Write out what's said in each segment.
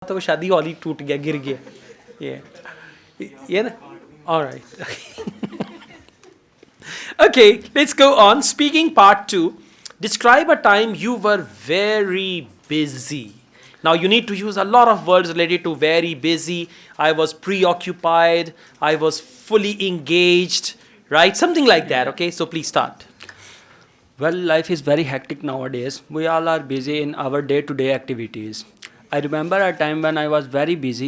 तो वो शादी हॉल ही टूट गया, गिर गया. ये ना. All right. Okay, let's go on. Speaking part 2. Describe a time you were very busy. Now you need to use a lot of words related to very busy. I was preoccupied. I was fully engaged. Right? Something like that. Okay, so please start. Well, life is very hectic nowadays. We all are busy in our day to day activities. I remember a time when I was very busy,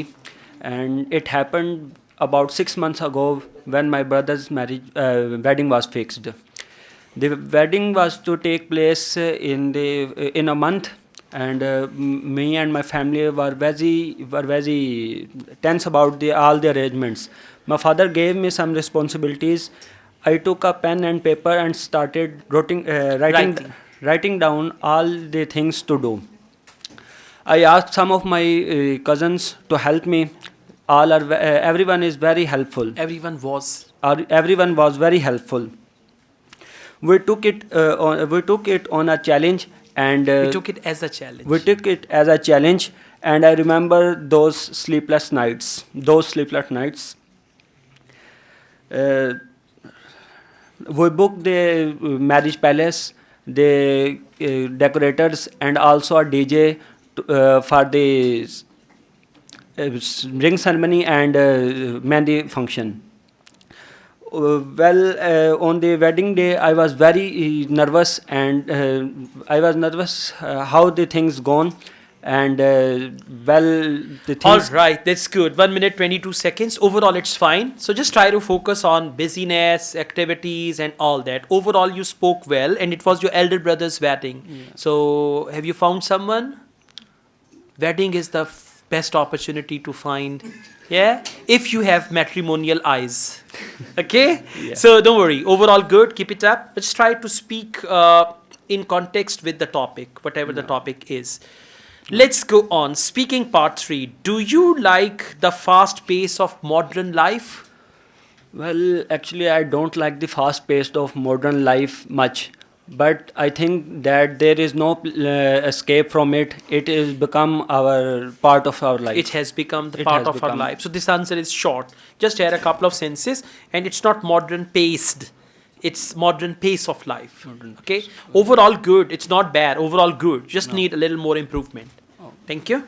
and it happened about 6 months ago when my brother's wedding was fixed. The wedding was to take place in a month, and me and my family were very tense about all the arrangements. My father gave me some responsibilities. I took a pen and paper and started Writing. writing down all the things to do. I asked some of my cousins to help me. Everyone is very helpful. Everyone was. Everyone was very helpful. We took it on a challenge, and We took it as a challenge. we took it as a challenge. And I remember those sleepless nights. Uh, we booked the marriage palace, the decorators, and also a DJ for the ring ceremony and mehndi function. On the wedding day, I was very nervous, and how the things gone, and the All things. right, that's good. 1 minute, 22 seconds. Overall, it's fine. So just try to focus on busyness, activities, and all that. Overall, you spoke well, and it was your elder brother's wedding. So, have you found someone? Wedding is the best opportunity to find. Yeah, if you have matrimonial eyes. Okay? Yeah. So, don't worry. Overall, good. Keep it up. Let's try to speak in context with the topic, whatever the topic is. Let's go on. Speaking part 3. Do you like the fast pace of modern life? Well, actually, I don't like the fast pace of modern life much, but I think that there is no escape from it. It is become our part of our life. It has become the It part has of our become. life. So this answer is short. Just add a couple of sentences, and it's not modern paced. It's modern pace of life. Okay. Overall good. It's not bad. Overall good. Just No. need a little more improvement. Oh. Thank you.